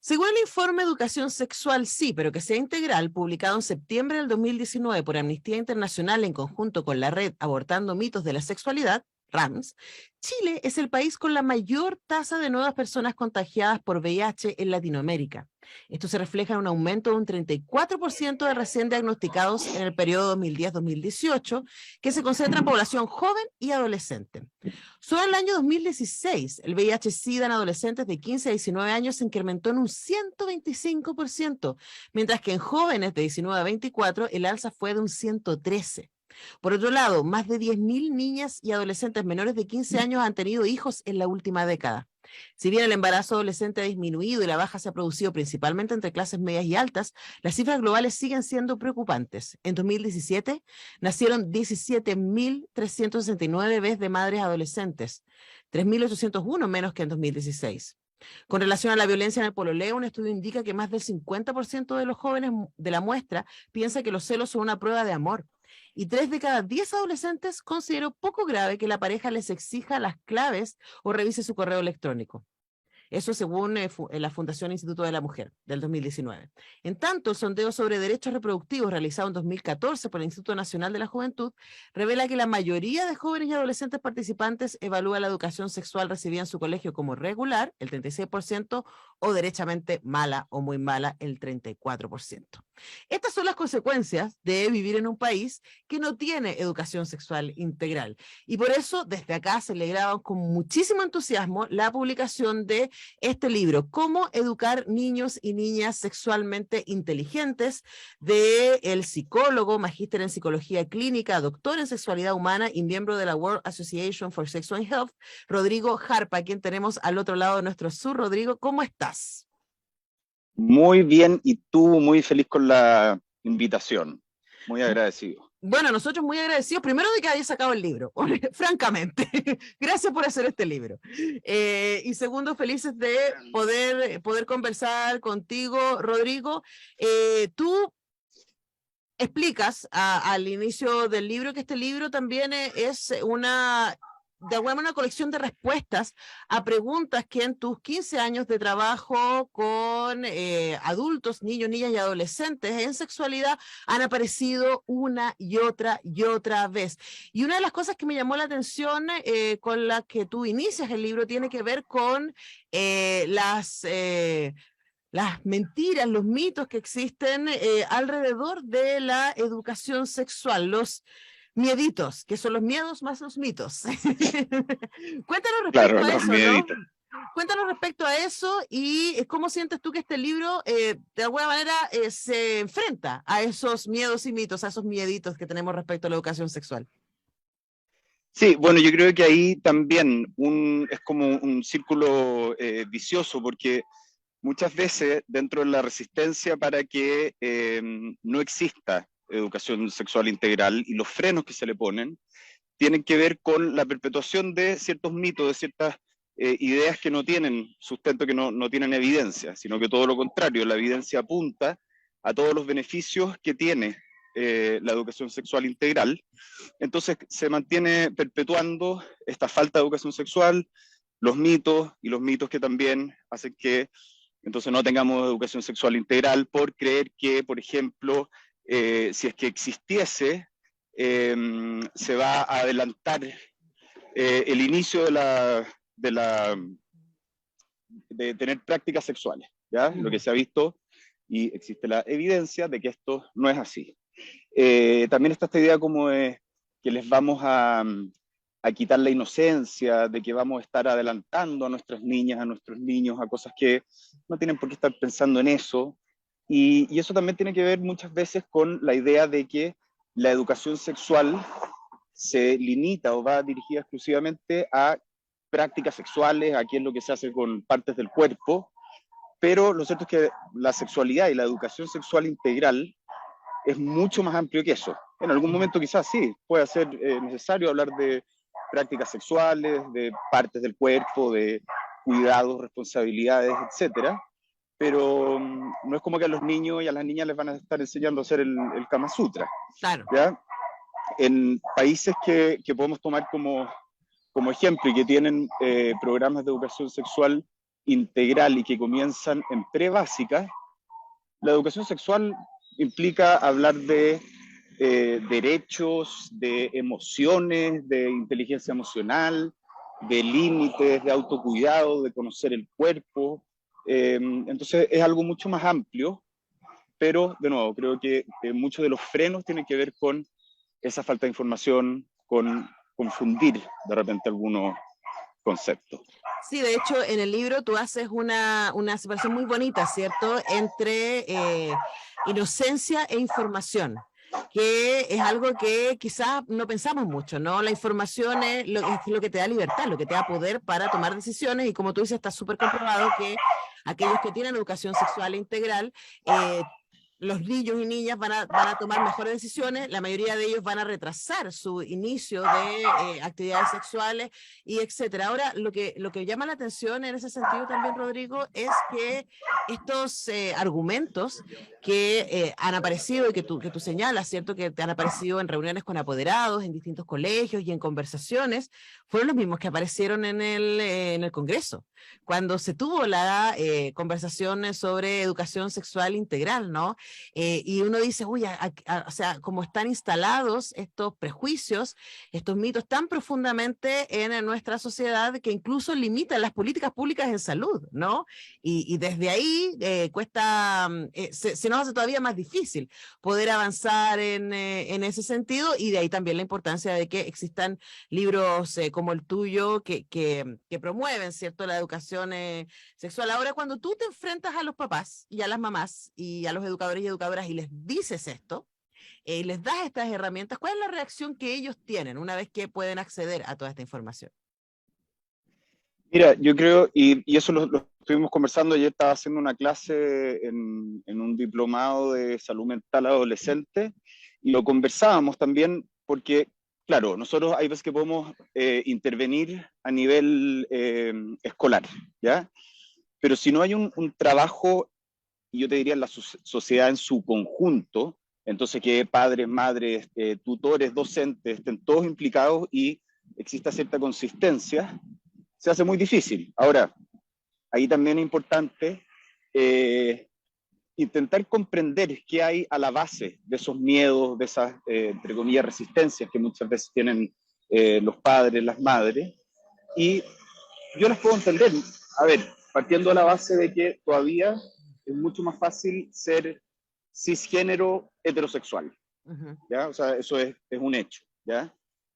Según el informe Educación Sexual Sí, pero que sea integral, publicado en septiembre del 2019 por Amnistía Internacional en conjunto con la red Abortando Mitos de la Sexualidad, RAMS, Chile es el país con la mayor tasa de nuevas personas contagiadas por VIH en Latinoamérica. Esto se refleja en un aumento de un 34% de recién diagnosticados en el periodo 2010-2018, que se concentra en población joven y adolescente. Solo en el año 2016, el VIH-Sida en adolescentes de 15 a 19 años se incrementó en un 125%, mientras que en jóvenes de 19 a 24 el alza fue de un 113%. Por otro lado, más de 10.000 niñas y adolescentes menores de 15 años han tenido hijos en la última década. Si bien el embarazo adolescente ha disminuido y la baja se ha producido principalmente entre clases medias y altas, las cifras globales siguen siendo preocupantes. En 2017 nacieron 17.369 bebés de madres adolescentes, 3.801 menos que en 2016. Con relación a la violencia en el pololeo, un estudio indica que más del 50% de los jóvenes de la muestra piensa que los celos son una prueba de amor. Y 3 de cada 10 adolescentes consideró poco grave que la pareja les exija las claves o revise su correo electrónico. Eso según la Fundación Instituto de la Mujer del 2019. En tanto, el sondeo sobre derechos reproductivos realizado en 2014 por el Instituto Nacional de la Juventud revela que la mayoría de jóvenes y adolescentes participantes evalúa la educación sexual recibida en su colegio como regular, el 36%, o derechamente mala o muy mala, el 34%. Estas son las consecuencias de vivir en un país que no tiene educación sexual integral. Y por eso, desde acá celebramos con muchísimo entusiasmo la publicación de este libro, Cómo educar niños y niñas sexualmente inteligentes, de el psicólogo, magíster en psicología clínica, doctor en sexualidad humana y miembro de la World Association for Sexual Health, Rodrigo Jarpa, quien tenemos al otro lado de nuestro Zoom. Rodrigo, ¿cómo estás? Muy bien, y tú muy feliz con la invitación. Muy agradecido. Bueno, nosotros muy agradecidos, primero de que hayas sacado el libro, francamente. Gracias por hacer este libro. Y segundo, felices de poder conversar contigo, Rodrigo. Tú explicas al inicio del libro que este libro también es de alguna manera, una colección de respuestas a preguntas que en tus 15 años de trabajo con adultos, niños, niñas y adolescentes en sexualidad han aparecido una y otra vez. Y una de las cosas que me llamó la atención con la que tú inicias el libro tiene que ver con las mentiras, los mitos que existen alrededor de la educación sexual, los mieditos, que son los miedos más los mitos. Cuéntanos respecto Claro, a los eso, ¿no? mieditos. Cuéntanos respecto a eso y cómo sientes tú que este libro de alguna manera se enfrenta a esos miedos y mitos, a esos mieditos que tenemos respecto a la educación sexual. Sí, bueno, yo creo que ahí también es como un círculo vicioso, porque muchas veces dentro de la resistencia para que no exista educación sexual integral y los frenos que se le ponen, tienen que ver con la perpetuación de ciertos mitos, de ciertas ideas que no tienen sustento, que no tienen evidencia, sino que todo lo contrario, la evidencia apunta a todos los beneficios que tiene la educación sexual integral. Entonces se mantiene perpetuando esta falta de educación sexual, los mitos, y los mitos que también hacen que entonces no tengamos educación sexual integral por creer que, por ejemplo, si es que existiese, se va a adelantar el inicio de tener prácticas sexuales, ¿ya? Lo que se ha visto, y existe la evidencia de que esto no es así. También está esta idea como de que les vamos a quitar la inocencia, de que vamos a estar adelantando a nuestras niñas, a nuestros niños, a cosas que no tienen por qué estar pensando en eso. Y eso también tiene que ver muchas veces con la idea de que la educación sexual se limita o va dirigida exclusivamente a prácticas sexuales, a qué es lo que se hace con partes del cuerpo, pero lo cierto es que la sexualidad y la educación sexual integral es mucho más amplio que eso. En algún momento quizás sí, puede ser necesario hablar de prácticas sexuales, de partes del cuerpo, de cuidados, responsabilidades, etcétera, pero no es como que a los niños y a las niñas les van a estar enseñando a hacer el Kama Sutra. Claro. ¿Ya? En países que podemos tomar como ejemplo y que tienen programas de educación sexual integral y que comienzan en pre-básica, la educación sexual implica hablar de derechos, de emociones, de inteligencia emocional, de límites, de autocuidado, de conocer el cuerpo. Entonces es algo mucho más amplio, pero de nuevo, creo que muchos de los frenos tienen que ver con esa falta de información, con confundir de repente algunos conceptos. Sí, de hecho, en el libro tú haces una separación muy bonita, ¿cierto?, entre inocencia e información, que es algo que quizás no pensamos mucho, ¿no? La información es lo que te da libertad, lo que te da poder para tomar decisiones, y como tú dices, está súper comprobado que aquellos que tienen educación sexual integral, los niños y niñas van a tomar mejores decisiones, la mayoría de ellos van a retrasar su inicio de actividades sexuales y etcétera. Ahora, lo que llama la atención en ese sentido también, Rodrigo, es que estos argumentos que han aparecido y que tú señalas, ¿cierto?, que te han aparecido en reuniones con apoderados, en distintos colegios y en conversaciones, fueron los mismos que aparecieron en el Congreso, cuando se tuvo la conversación sobre educación sexual integral, ¿no? Y uno dice, uy, o sea, como están instalados estos prejuicios, estos mitos tan profundamente en nuestra sociedad que incluso limitan las políticas públicas en salud, ¿no? Y desde ahí cuesta, se nos hace todavía más difícil poder avanzar en ese sentido, y de ahí también la importancia de que existan libros como el tuyo que promueven, ¿cierto?, la educación sexual. Ahora, cuando tú te enfrentas a los papás y a las mamás y a los educadores y educadoras y les dices esto, les das estas herramientas, ¿cuál es la reacción que ellos tienen una vez que pueden acceder a toda esta información? Mira, yo creo, y eso lo estuvimos conversando, ayer estaba haciendo una clase en un diplomado de salud mental adolescente, y lo conversábamos también porque, claro, nosotros hay veces que podemos intervenir a nivel escolar, ¿ya? Pero si no hay un trabajo, y yo te diría en la sociedad en su conjunto, entonces que padres, madres, tutores, docentes, estén todos implicados y exista cierta consistencia, se hace muy difícil. Ahora, ahí también es importante intentar comprender qué hay a la base de esos miedos, de esas, entre comillas, resistencias que muchas veces tienen los padres, las madres, y yo las puedo entender. A ver, partiendo de la base de que todavía es mucho más fácil ser cisgénero heterosexual, Ujú. ¿ya? O sea, eso es un hecho, ¿ya?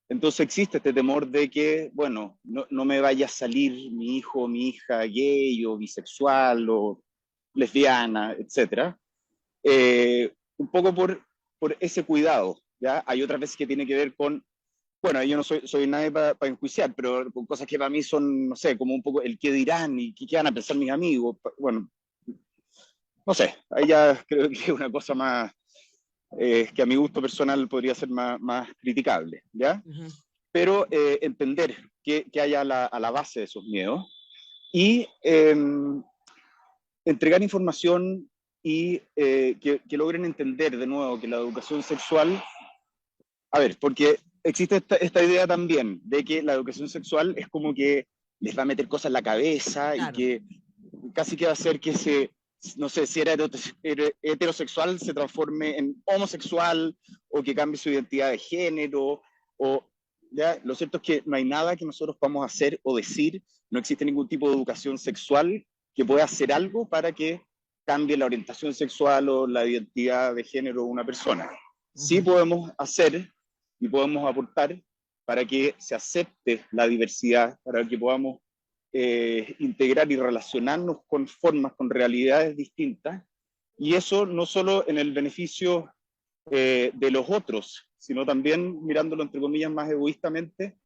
Entonces existe este temor de que, bueno, no me vaya a salir mi hijo o mi hija gay o bisexual o lesbiana, etcétera. Un poco por ese cuidado, ¿ya? Hay otras veces que tiene que ver con, bueno, yo no soy nadie para enjuiciar, pero con cosas que para mí son, no sé, como un poco el qué dirán y qué van a pensar mis amigos. Bueno, no sé, ahí ya creo que es una cosa más, que a mi gusto personal podría ser más criticable, ¿ya? Ujú. Pero entender qué hay a la base de esos miedos y entregar información y que logren entender de nuevo que la educación sexual, a ver, porque existe esta idea también de que la educación sexual es como que les va a meter cosas en la cabeza y Claro. que casi que va a hacer que no sé, si era heterosexual se transforme en homosexual o que cambie su identidad de género. O, ¿ya? Lo cierto es que no hay nada que nosotros podamos hacer o decir, no existe ningún tipo de educación sexual que pueda hacer algo para que cambie la orientación sexual o la identidad de género de una persona. Sí Ujú. podemos hacer y podemos aportar para que se acepte la diversidad, para que podamos integrar y relacionarnos con formas, con realidades distintas, y eso no solo en el beneficio de los otros, sino también mirándolo entre comillas más egoístamente,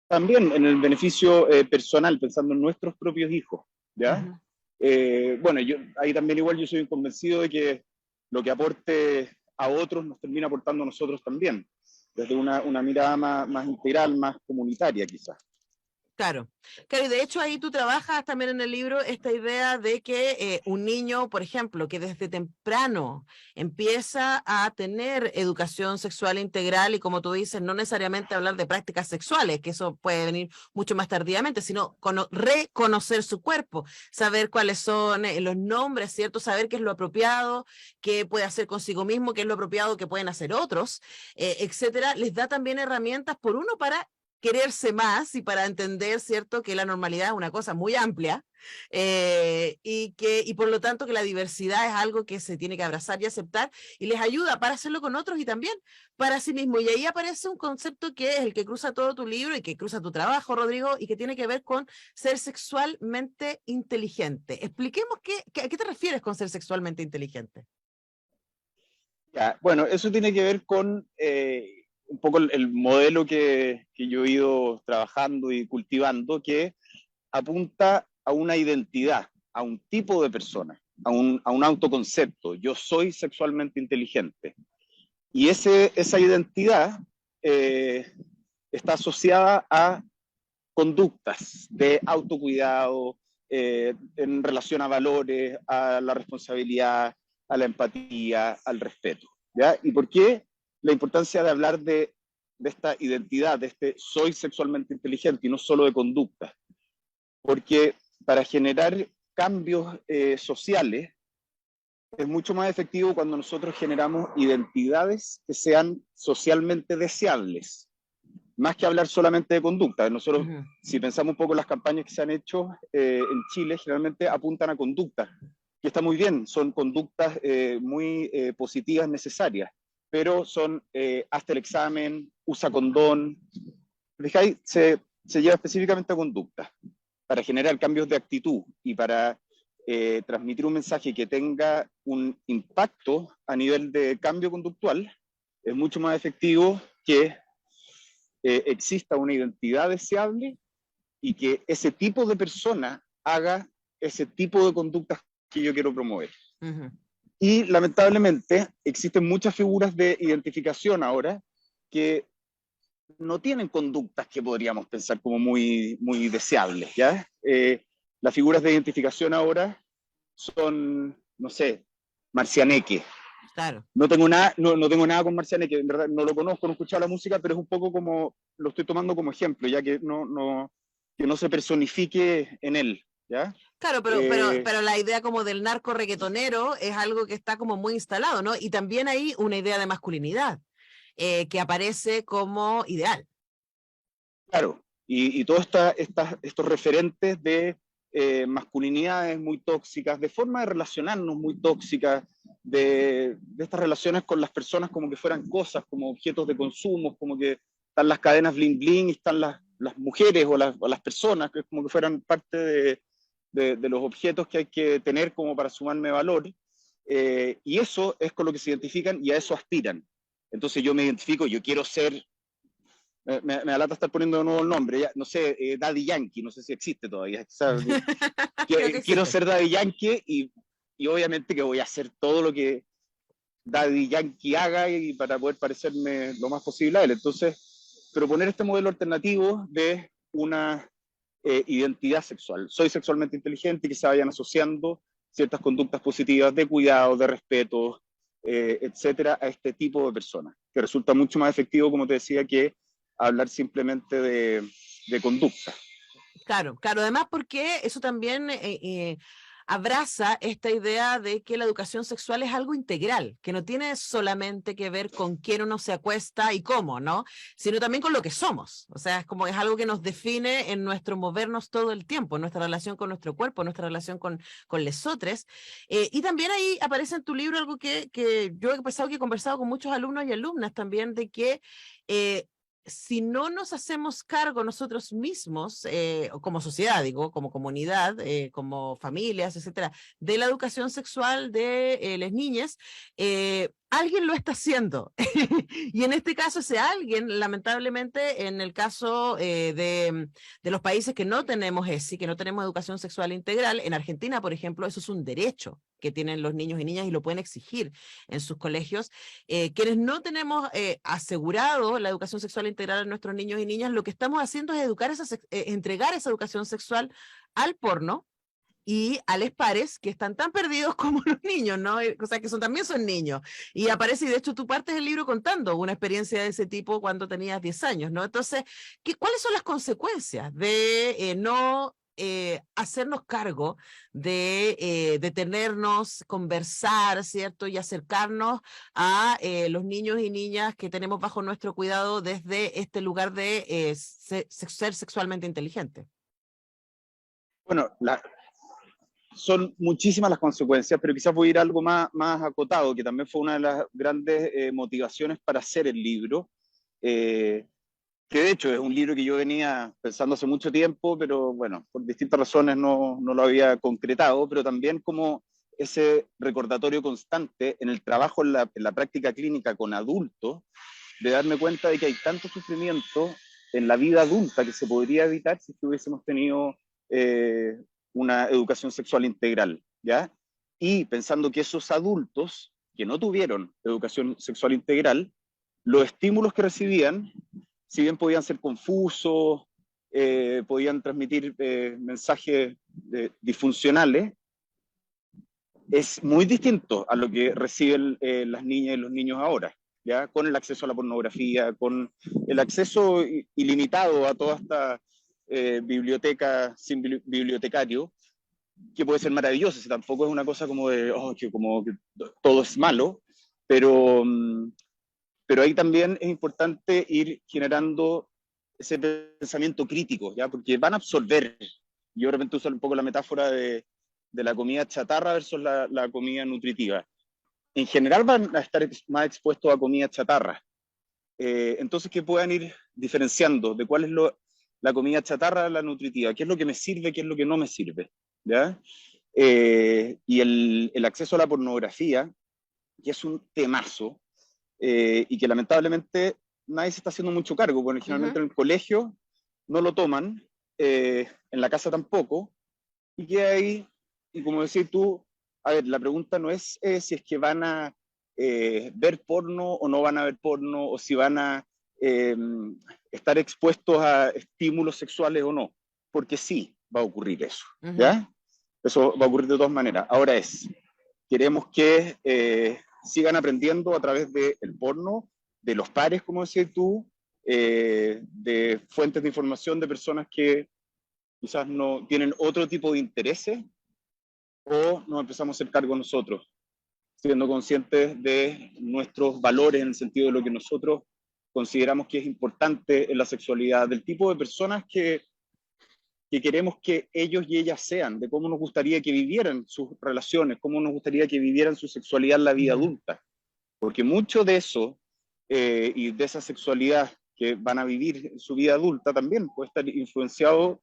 también en el beneficio personal, pensando en nuestros propios hijos, ¿ya? Ujú. Bueno, ahí también igual yo soy convencido de que lo que aporte a otros nos termina aportando a nosotros también, desde una mirada más integral, más comunitaria quizás. Claro, claro, y de hecho ahí tú trabajas también en el libro esta idea de que un niño, por ejemplo, que desde temprano empieza a tener educación sexual integral y como tú dices, no necesariamente hablar de prácticas sexuales, que eso puede venir mucho más tardíamente, sino reconocer su cuerpo, saber cuáles son los nombres, ¿cierto? Saber qué es lo apropiado, qué puede hacer consigo mismo, qué es lo apropiado que pueden hacer otros, etcétera, les da también herramientas por uno para quererse más y para entender, ¿cierto?, que la normalidad es una cosa muy amplia y por lo tanto que la diversidad es algo que se tiene que abrazar y aceptar y les ayuda para hacerlo con otros y también para sí mismo. Y ahí aparece un concepto que es el que cruza todo tu libro y que cruza tu trabajo, Rodrigo, y que tiene que ver con ser sexualmente inteligente. Expliquemos a qué te refieres con ser sexualmente inteligente. Ya, bueno, eso tiene que ver con un poco el modelo que yo he ido trabajando y cultivando, que apunta a una identidad, a un tipo de persona, a un autoconcepto. Yo soy sexualmente inteligente. Y esa identidad está asociada a conductas de autocuidado, en relación a valores, a la responsabilidad, a la empatía, al respeto. ¿Ya? ¿Y por qué la importancia de hablar de esta identidad, de este soy sexualmente inteligente y no solo de conducta? Porque para generar cambios sociales es mucho más efectivo cuando nosotros generamos identidades que sean socialmente deseables, más que hablar solamente de conducta. Nosotros, si pensamos un poco en las campañas que se han hecho en Chile, generalmente apuntan a conductas, que está muy bien, son conductas muy positivas, necesarias, pero son hazte el examen, usa condón, fijáis, se lleva específicamente a conductas para generar cambios de actitud y para transmitir un mensaje que tenga un impacto a nivel de cambio conductual. Es mucho más efectivo que exista una identidad deseable y que ese tipo de persona haga ese tipo de conductas que yo quiero promover. Y lamentablemente existen muchas figuras de identificación ahora que no tienen conductas que podríamos pensar como muy, muy deseables, ¿ya? Las figuras de identificación ahora son, no sé, Marcianeque. Claro. No tengo nada, no tengo nada con Marcianeque, en verdad no lo conozco, no he escuchado la música, pero es un poco como, lo estoy tomando como ejemplo, ya que que no se personifique en él, ¿ya? Claro, pero la idea como del narco reggaetonero es algo que está como muy instalado, ¿no? Y también hay una idea de masculinidad que aparece como ideal. Claro, y todos estos referentes de masculinidades muy tóxicas, de forma de relacionarnos muy tóxicas, de estas relaciones con las personas como que fueran cosas, como objetos de consumo, como que están las cadenas bling bling y están las mujeres o las personas, que es como que fueran parte de los objetos que hay que tener como para sumarme valor. Y eso es con lo que se identifican y a eso aspiran. Entonces yo me identifico, yo quiero ser me alata estar poniendo de nuevo el nombre, ya, no sé, Daddy Yankee, no sé si existe todavía. Creo que Quiero existe. ser Daddy Yankee y obviamente que voy a hacer todo lo que Daddy Yankee haga y para poder parecerme lo más posible a él. Entonces, proponer este modelo alternativo de una identidad sexual. Soy sexualmente inteligente y que se vayan asociando ciertas conductas positivas de cuidado, de respeto, etcétera, a este tipo de personas, que resulta mucho más efectivo, como te decía, que hablar simplemente de conducta. Claro, claro, además porque eso también abraza esta idea de que la educación sexual es algo integral, que no tiene solamente que ver con quién uno se acuesta y cómo, ¿no? Sino también con lo que somos. O sea, es algo que nos define en nuestro movernos todo el tiempo, nuestra relación con nuestro cuerpo, nuestra relación con lesotres. Y también ahí aparece en tu libro algo que yo he pensado que he conversado con muchos alumnos y alumnas también, de que si no nos hacemos cargo nosotros mismos, como sociedad, digo, como comunidad, como familias, etcétera, de la educación sexual de las niñas, alguien lo está haciendo. Y en este caso, ese alguien, lamentablemente, en el caso de los países que no tenemos ESI, que no tenemos educación sexual integral, en Argentina, por ejemplo, eso es un derecho que tienen los niños y niñas y lo pueden exigir en sus colegios. Quienes no tenemos asegurado la educación sexual integral a nuestros niños y niñas, lo que estamos haciendo es entregar esa educación sexual al porno y a les pares que están tan perdidos como los niños, ¿no? O sea, que también son niños. Y aparece, y de hecho tú partes el libro contando una experiencia de ese tipo cuando tenías 10 años, ¿no? Entonces, ¿cuáles son las consecuencias de no hacernos cargo de detenernos, conversar, ¿cierto? Y acercarnos a los niños y niñas que tenemos bajo nuestro cuidado desde este lugar de ser sexualmente inteligente? Bueno, son muchísimas las consecuencias, pero quizás voy a ir a algo más acotado, que también fue una de las grandes motivaciones para hacer el libro, que de hecho es un libro que yo venía pensando hace mucho tiempo, pero bueno, por distintas razones no lo había concretado, pero también como ese recordatorio constante en el trabajo, en la práctica clínica con adultos, de darme cuenta de que hay tanto sufrimiento en la vida adulta que se podría evitar si hubiésemos tenido eh, una educación sexual integral, ¿ya? Y pensando que esos adultos que no tuvieron educación sexual integral, los estímulos que recibían, si bien podían ser confusos, podían transmitir mensajes disfuncionales, es muy distinto a lo que reciben las niñas y los niños ahora, ¿ya? Con el acceso a la pornografía, con el acceso ilimitado a toda esta biblioteca sin bibliotecario, que puede ser maravilloso, si tampoco es una cosa como de, oh, como que todo es malo, pero, pero ahí también es importante ir generando ese pensamiento crítico, ¿ya? Porque van a absorber, yo de repente uso un poco la metáfora de la comida chatarra versus la comida nutritiva. En general van a estar más expuestos a comida chatarra. Entonces, que puedan ir diferenciando de cuál es la comida chatarra de la nutritiva, qué es lo que me sirve, qué es lo que no me sirve. ¿Ya? Y el acceso a la pornografía, que es un temazo, y que lamentablemente nadie se está haciendo mucho cargo, porque generalmente en el colegio no lo toman, en la casa tampoco, y que ahí, y como decís tú, a ver, la pregunta no es si es que van a ver porno o no van a ver porno, o si van a eh, estar expuestos a estímulos sexuales o no, porque sí va a ocurrir eso, ¿ya? Eso va a ocurrir de todas maneras. Ahora queremos que sigan aprendiendo a través del porno, de los pares, como decías tú, de fuentes de información de personas que quizás no tienen otro tipo de intereses, o nos empezamos a hacer cargo nosotros, siendo conscientes de nuestros valores en el sentido de lo que nosotros consideramos que es importante en la sexualidad, del tipo de personas que queremos que ellos y ellas sean, de cómo nos gustaría que vivieran sus relaciones, cómo nos gustaría que vivieran su sexualidad en la vida adulta. Porque mucho de eso y de esa sexualidad que van a vivir en su vida adulta también puede estar influenciado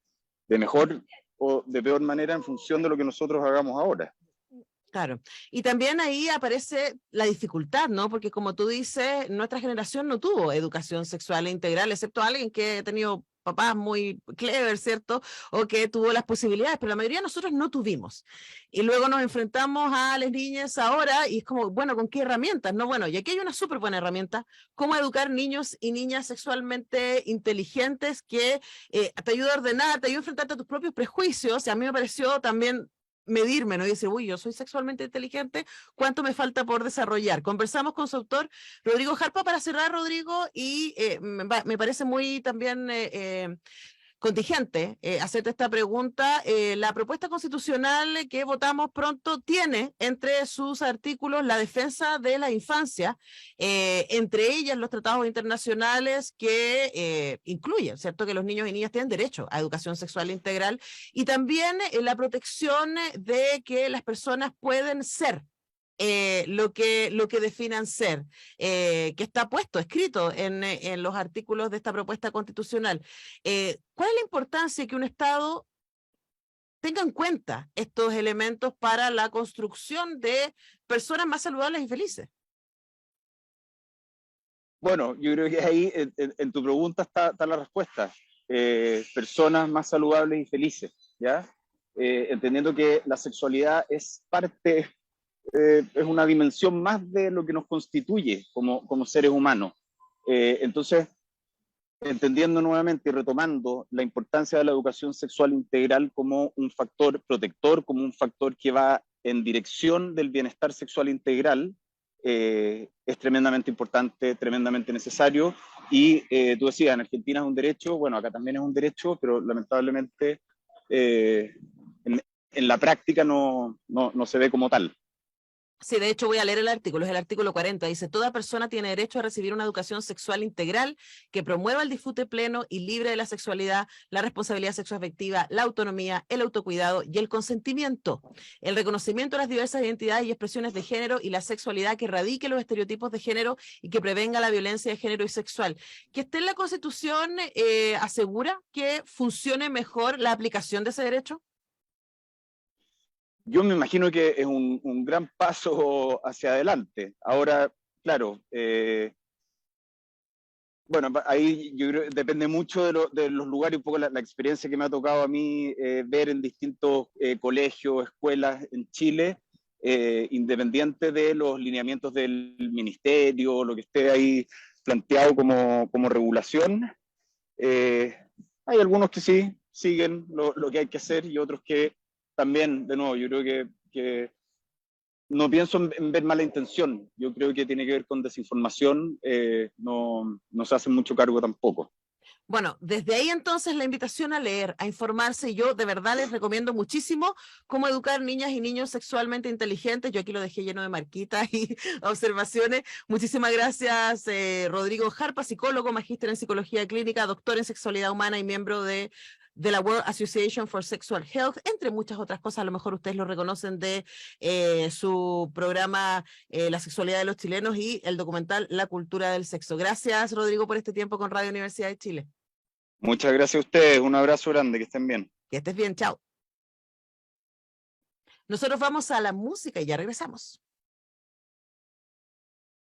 de mejor o de peor manera en función de lo que nosotros hagamos ahora. Claro. Y también ahí aparece la dificultad, ¿no? Porque como tú dices, nuestra generación no tuvo educación sexual integral, excepto alguien que ha tenido papás muy clever, ¿cierto? O que tuvo las posibilidades, pero la mayoría de nosotros no tuvimos. Y luego nos enfrentamos a las niñas ahora y es como, bueno, ¿con qué herramientas? No, bueno, y aquí hay una súper buena herramienta, cómo educar niños y niñas sexualmente inteligentes que te ayuda a ordenar, te ayuda a enfrentarte a tus propios prejuicios. Y a mí me pareció también medirme, ¿no? Y decir, uy, yo soy sexualmente inteligente, ¿cuánto me falta por desarrollar? Conversamos con su autor, Rodrigo Jarpa, para cerrar, Rodrigo, y me parece muy también contingente hacerte esta pregunta. La propuesta constitucional que votamos pronto tiene entre sus artículos la defensa de la infancia, entre ellas los tratados internacionales que incluyen, ¿cierto?, que los niños y niñas tienen derecho a educación sexual integral, y también la protección de que las personas pueden ser lo que definan ser, que está puesto, escrito en los artículos de esta propuesta constitucional. ¿Cuál es la importancia de que un Estado tenga en cuenta estos elementos para la construcción de personas más saludables y felices? Bueno, yo creo que ahí en tu pregunta está la respuesta. Personas más saludables y felices, ¿ya? Entendiendo que la sexualidad es parte, es una dimensión más de lo que nos constituye como seres humanos. Entonces, entendiendo nuevamente y retomando la importancia de la educación sexual integral como un factor protector, como un factor que va en dirección del bienestar sexual integral, es tremendamente importante, tremendamente necesario. Y tú decías, en Argentina es un derecho, bueno, acá también es un derecho, pero lamentablemente en la práctica no se ve como tal. Sí, de hecho voy a leer el artículo, es el artículo 40, dice, toda persona tiene derecho a recibir una educación sexual integral que promueva el disfrute pleno y libre de la sexualidad, la responsabilidad sexoafectiva, la autonomía, el autocuidado y el consentimiento, el reconocimiento de las diversas identidades y expresiones de género y la sexualidad que erradique los estereotipos de género y que prevenga la violencia de género y sexual. Que esté en la Constitución asegura que funcione mejor la aplicación de ese derecho. Yo me imagino que es un gran paso hacia adelante. Ahora, claro, bueno, ahí yo creo que depende mucho de los lugares, un poco la experiencia que me ha tocado a mí ver en distintos colegios, escuelas en Chile, independiente de los lineamientos del ministerio, lo que esté ahí planteado como regulación. Eh, Hay algunos que sí siguen lo que hay que hacer y otros que también, de nuevo, yo creo que no pienso en ver mala intención, yo creo que tiene que ver con desinformación, no se hace mucho cargo tampoco. Bueno, desde ahí entonces la invitación a leer, a informarse, y yo de verdad les recomiendo muchísimo cómo educar niñas y niños sexualmente inteligentes. Yo aquí lo dejé lleno de marquitas y observaciones. Muchísimas gracias, Rodrigo Jarpa, psicólogo, magíster en psicología clínica, doctor en sexualidad humana y miembro de la World Association for Sexual Health, entre muchas otras cosas. A lo mejor ustedes lo reconocen de su programa La sexualidad de los chilenos y el documental La cultura del sexo. Gracias, Rodrigo, por este tiempo con Radio Universidad de Chile. Muchas gracias a ustedes, un abrazo grande, que estén bien. Que estés bien, chao. Nosotros vamos a la música y ya regresamos.